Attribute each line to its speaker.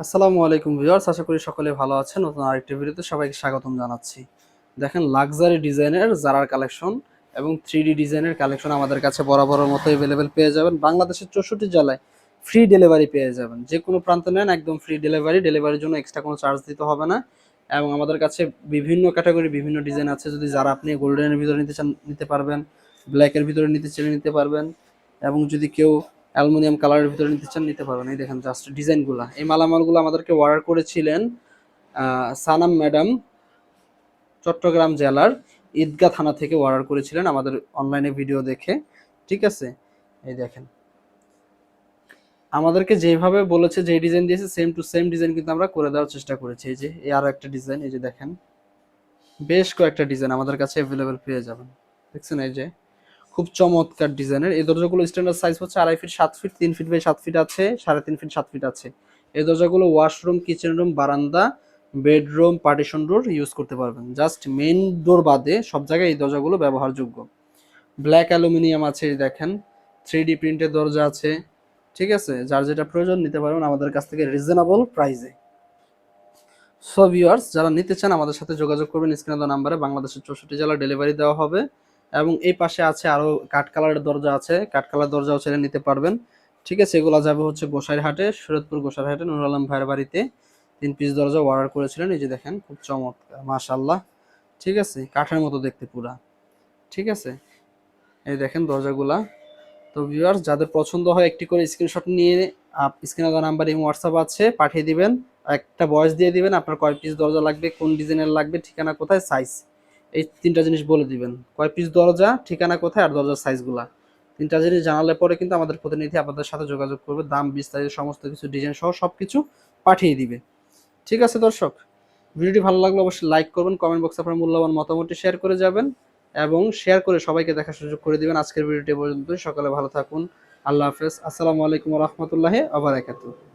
Speaker 1: আসসালামু আলাইকুম ভিউয়ার্স, আশা করি সকলে ভালো আছেন। নতুন আরেকটি ভিডিওতে সবাইকে স্বাগতম জানাচ্ছি। দেখেন লাক্সারি ডিজাইনের জারার কালেকশন এবং 3D ডিজাইনের কালেকশন আমাদের কাছে বরাবরের মতো अवेलेबल পেয়ে যাবেন। বাংলাদেশের 64 জেলায় ফ্রি ডেলিভারি পেয়ে যাবেন। যে কোনো প্রান্তে নেন একদম ফ্রি ডেলিভারি। ডেলিভারির জন্য এক্সট্রা কোনো চার্জ দিতে হবে না। এবং আমাদের কাছে বিভিন্ন ক্যাটাগরি বিভিন্ন ডিজাইন আছে। যদি যারা আপনি গোল্ডেনের ভিতরে নিতে চান নিতে পারবেন, ব্ল্যাকের ভিতরে নিতে চাইলে নিতে পারবেন, এবং যদি কেউ অ্যালুমিনিয়াম কালারের ভিতরে নিতে চান নিতে পারবেন। এই দেখেন জাস্ট ডিজাইনগুলা, এই মালামালগুলো আমাদেরকে অর্ডার করেছিলেন সানাম ম্যাডাম, চট্টগ্রাম জেলার ঈদগাঁ থানা থেকে অর্ডার করেছিলেন আমাদের অনলাইনে ভিডিও দেখে। ঠিক আছে, এই দেখেন আমাদেরকে যেভাবে বলেছে, যে ডিজাইন দিয়েছে সেম টু সেম ডিজাইন কিন্তু আমরা করে দেওয়ার চেষ্টা করেছি। এই যে এই আরো একটা ডিজাইন, এই যে দেখেন বেশ কয়েকটা ডিজাইন আমাদের কাছে অ্যাভেলেবেল পেয়ে যাবেন। দেখছেন এই যে খুব চমৎকার ডিজাইনের এই দরজাগুলো। স্ট্যান্ডার্ড সাইজ হচ্ছে 2.5 feet 7 feet, 3 feet by 7 feet আছে, 3.5 ফিট 7 ফিট আছে। এই দরজাগুলো ওয়াশরুম, কিচেন রুম, বারান্দা, বেডরুম, পার্টিশন ডোর ইউজ করতে পারবেন। জাস্ট মেইন ডোর বাদে সব জায়গায় এই দরজাগুলো ব্যবহারযোগ্য। ব্ল্যাক অ্যালুমিনিয়াম আছে, দেখেন 3D প্রিন্টের দরজা আছে। ঠিক আছে, যার যেটা প্রয়োজন নিতে পারবেন আমাদের কাছ থেকে রিজনেবল প্রাইসে। সো ভিউয়ার্স, যারা নিতে চান আমাদের সাথে যোগাযোগ করবেন স্ক্রিনে দেওয়া নাম্বারে। বাংলাদেশের 64 জেলা ডেলিভারি দেওয়া হবে। এবং এই পাশে আছে আরো কাঠ কালারের দরজা আছে, কাঠ কালার দরজাও চাইলে নিতে পারবেন। ঠিক আছে, এগুলো যাবে হচ্ছে গোসাইরহাটে, শরীয়তপুর গোসাইরহাটে নুর আলম ভাইয়ের বাড়িতে। 3 পিস দরজা অর্ডার করেছিলেন। এই যে দেখেন খুব চমৎকার, মাশাআল্লাহ। ঠিক আছে, কাঠের মতো দেখতে পুরা। ঠিক আছে, এই দেখেন দরজাগুলা। তো ভিউয়ার্স, যাদের পছন্দ হয় একটি করে স্ক্রিনশট নিয়ে স্ক্রিনে দেওয়া নাম্বার এবং হোয়াটসঅ্যাপ আছে পাঠিয়ে দিবেন। একটা ভয়েস দিয়ে দিবেন আপনার কয় পিস দরজা লাগবে, কোন ডিজাইনের লাগবে, ঠিকানা কোথায়, সাইজ। এই তিনটা জিনিস বলে দিবেন, কয় পিস দরজা, ঠিকানা কোথায়, আর দরজার সাইজগুলা। তিনটা জিনিস জানালে পরে কিন্তু আমাদের প্রতিনিধি আপনাদের সাথে যোগাযোগ করবে, দাম বিস্তারিত সমস্ত কিছু ডিজাইন সহ সবকিছু পাঠিয়ে দিবে। ঠিক আছে দর্শক, ভিডিওটি ভালো লাগলে অবশ্যই লাইক করবেন, কমেন্ট বক্সে আপনার মূল্যবান মতামতটি শেয়ার করে যাবেন এবং শেয়ার করে সবাইকে দেখার সুযোগ করে দিবেন। আজকের ভিডিওটি পর্যন্তই। সকালে ভালো থাকুন। আল্লাহ হাফেজ। আসসালামু আলাইকুম ওয়া রাহমাতুল্লাহি ওয়া বারাকাতুহু।